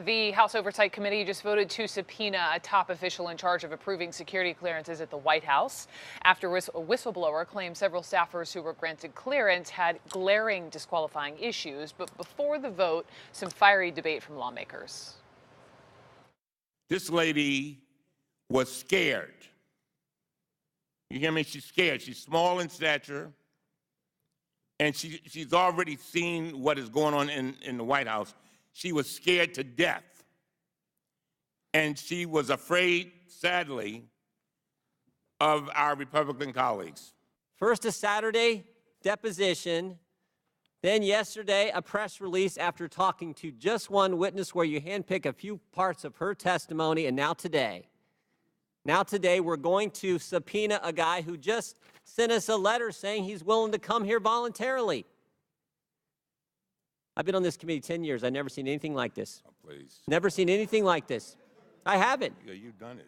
The House Oversight Committee just voted to subpoena a top official in charge of approving security clearances at the White House after a whistleblower claimed several staffers who were granted clearance had glaring disqualifying issues. But before the vote, some fiery debate from lawmakers. This lady was scared. You hear me? She's scared. She's small in stature, and she's already seen what is going on in the White House. She was scared to death, and she was afraid, sadly, of our Republican colleagues. First a Saturday deposition, then yesterday a press release after talking to just one witness where you handpick a few parts of her testimony, and now today we're going to subpoena a guy who just sent us a letter saying he's willing to come here voluntarily. I've been on this committee 10 years. I've never seen anything like this. Oh, please. Never seen anything like this. I haven't. Yeah, you've done it.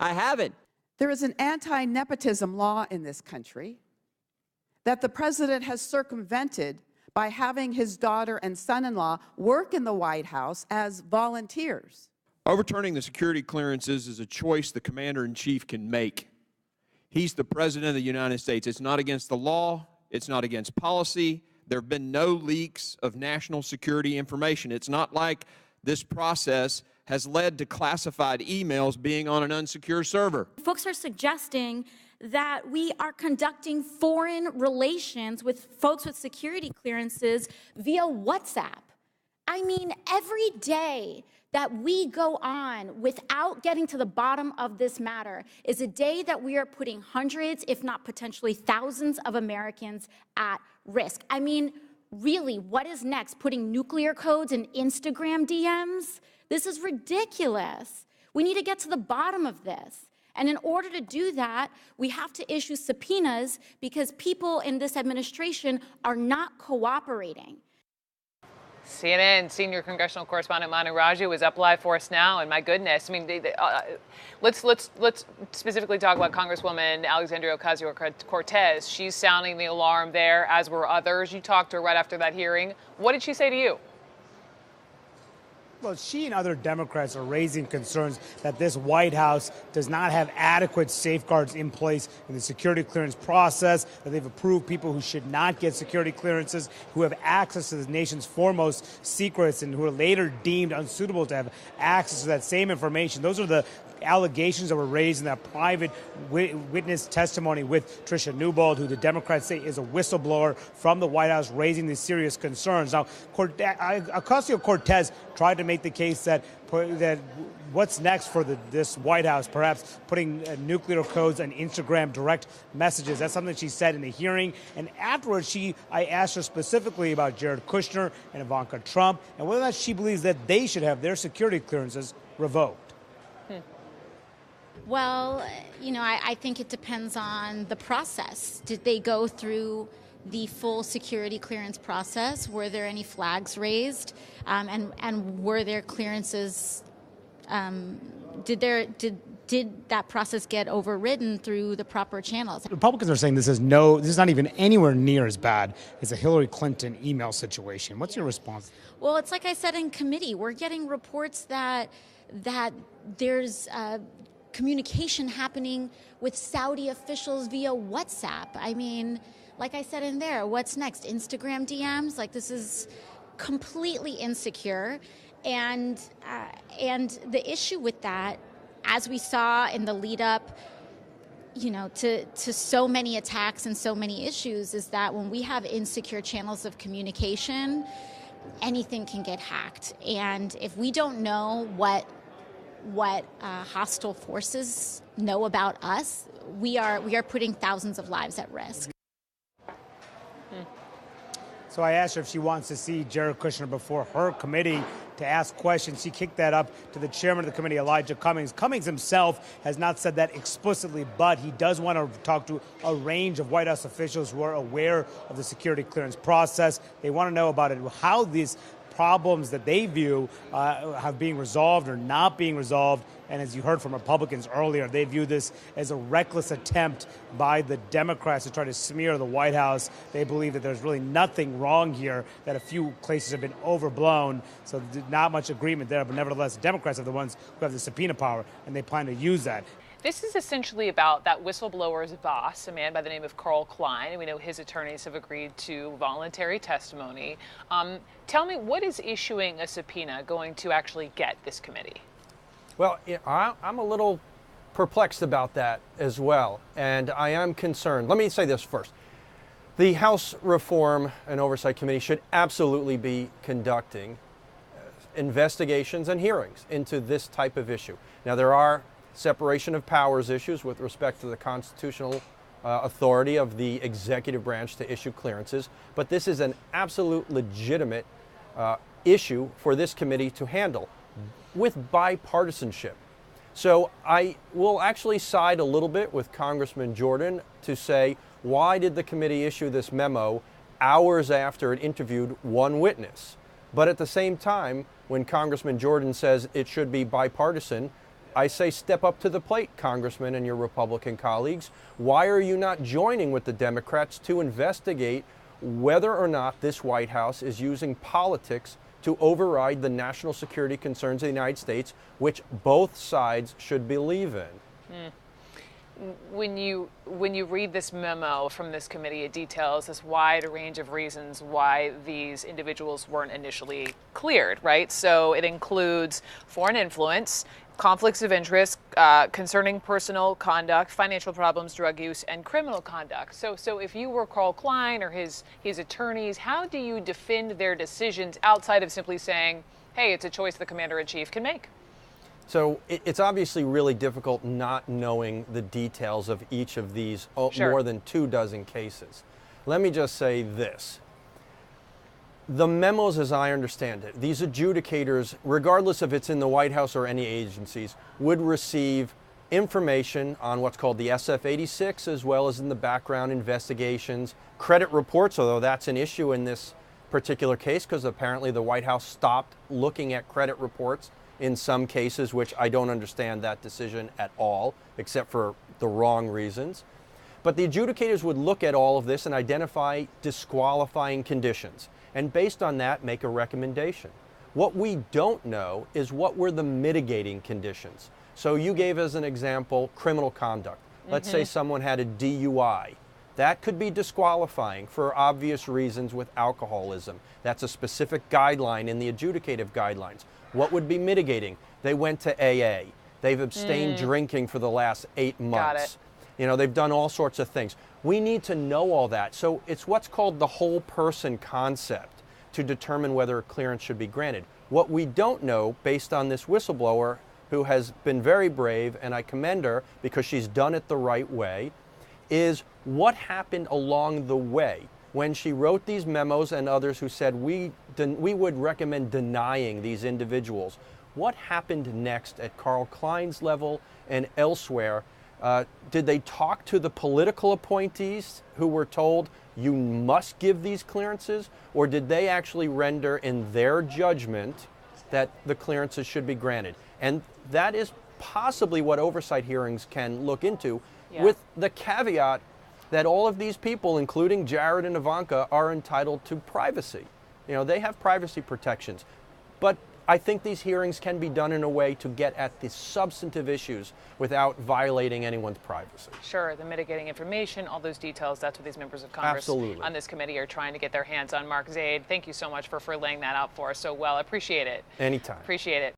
I haven't. There is an anti-nepotism law in this country that the president has circumvented by having his daughter and son-in-law work in the White House as volunteers. Overturning the security clearances is a choice the commander-in-chief can make. He's the president of the United States. It's not against the law. It's not against policy. There have been no leaks of national security information. It's not like this process has led to classified emails being on an unsecure server. Folks are suggesting that we are conducting foreign relations with folks with security clearances via WhatsApp. I mean, every day that we go on without getting to the bottom of this matter is a day that we are putting hundreds, if not potentially thousands of Americans at risk. I mean, really, what is next? Putting nuclear codes in Instagram DMs? This is ridiculous. We need to get to the bottom of this. And in order to do that, we have to issue subpoenas because people in this administration are not cooperating. CNN senior congressional correspondent Manu Raju is up live for us now, and my goodness, I mean, let's specifically talk about Congresswoman Alexandria Ocasio-Cortez. She's sounding the alarm there, as were others. You talked to her right after that hearing. What did she say to you? Well, she and other Democrats are raising concerns that this White House does not have adequate safeguards in place in the security clearance process, that they've approved people who should not get security clearances, who have access to the nation's foremost secrets and who are later deemed unsuitable to have access to that same information. Those are the allegations that were raised in that private witness testimony with Tricia Newbold, who the Democrats say is a whistleblower from the White House, raising these serious concerns. Now, Ocasio-Cortez tried to make the case that what's next for this White House, perhaps putting nuclear codes on Instagram direct messages. That's something she said in the hearing. And afterwards, I asked her specifically about Jared Kushner and Ivanka Trump and whether or not she believes that they should have their security clearances revoked. Well, you know, I think it depends on the process. Did they go through the full security clearance process? Were there any flags raised? And were there clearances? Did that process get overridden through the proper channels? Republicans are saying this is not even anywhere near as bad as a Hillary Clinton email situation. What's your response? Well, it's like I said in committee. We're getting reports that there's communication happening with Saudi officials via WhatsApp. I mean, like I said in there, what's next? Instagram DMs? Like, this is completely insecure. And the issue with that, as we saw in the lead up, you know, to so many attacks and so many issues, is that when we have insecure channels of communication, anything can get hacked. And if we don't know what hostile forces know about us, we are putting thousands of lives at risk. So I asked her if she wants to see Jared Kushner before her committee to ask questions. She kicked that up to the chairman of the committee, Elijah Cummings. Cummings himself has not said that explicitly, but he does want to talk to a range of White House officials who are aware of the security clearance process. They want to know about it, how these problems that they view have being resolved or not being resolved. And as you heard from Republicans earlier, they view this as a reckless attempt by the Democrats to try to smear the White House. They believe that there's really nothing wrong here, that a few cases have been overblown. So not much agreement there. But nevertheless, the Democrats are the ones who have the subpoena power, and they plan to use that. This is essentially about that whistleblower's boss, a man by the name of Carl Klein, and we know his attorneys have agreed to voluntary testimony. Tell me, what is issuing a subpoena going to actually get this committee? Well, I'm a little perplexed about that as well, and I am concerned. Let me say this first. The House Reform and Oversight Committee should absolutely be conducting investigations and hearings into this type of issue. Now, there are separation of powers issues with respect to the constitutional authority of the executive branch to issue clearances, but this is an absolute legitimate issue for this committee to handle with bipartisanship. So I will actually side a little bit with Congressman Jordan to say, why did the committee issue this memo hours after it interviewed one witness? But at the same time, when Congressman Jordan says it should be bipartisan, I say step up to the plate, Congressman and your Republican colleagues. Why are you not joining with the Democrats to investigate whether or not this White House is using politics to override the national security concerns of the United States, which both sides should believe in? When you read this memo from this committee, it details this wide range of reasons why these individuals weren't initially cleared, right? So it includes foreign influence, conflicts of interest concerning personal conduct, financial problems, drug use, and criminal conduct. So if you were Carl Klein or his attorneys, how do you defend their decisions outside of simply saying, hey, it's a choice the commander-in-chief can make? So it's obviously really difficult not knowing the details of each of these Sure. more than 24 cases. Let me just say this. The memos, as I understand it, these adjudicators, regardless if it's in the White House or any agencies, would receive information on what's called the SF-86, as well as in the background investigations, credit reports, although that's an issue in this particular case because apparently the White House stopped looking at credit reports in some cases, which I don't understand that decision at all, except for the wrong reasons. But the adjudicators would look at all of this and identify disqualifying conditions, and based on that, make a recommendation. What we don't know is what were the mitigating conditions. So you gave as an example criminal conduct. Let's say someone had a DUI. That could be disqualifying for obvious reasons with alcoholism. That's a specific guideline in the adjudicative guidelines. What would be mitigating? They went to AA. They've abstained drinking for the last 8 months. Got it. You know, they've done all sorts of things. We need to know all that. So it's what's called the whole person concept to determine whether a clearance should be granted. What we don't know, based on this whistleblower, who has been very brave, and I commend her because she's done it the right way, is what happened along the way when she wrote these memos and others who said we would recommend denying these individuals. What happened next at Carl Klein's level and elsewhere? Did they talk to the political appointees who were told you must give these clearances? Or did they actually render in their judgment that the clearances should be granted? And that is possibly what oversight hearings can look into, with the caveat that all of these people, including Jared and Ivanka, are entitled to privacy. You know, they have privacy protections. But I think these hearings can be done in a way to get at the substantive issues without violating anyone's privacy. Sure, the mitigating information, all those details, that's what these members of Congress on this committee are trying to get their hands on. Mark Zaid, thank you so much for laying that out for us so well. I appreciate it. Anytime. Appreciate it.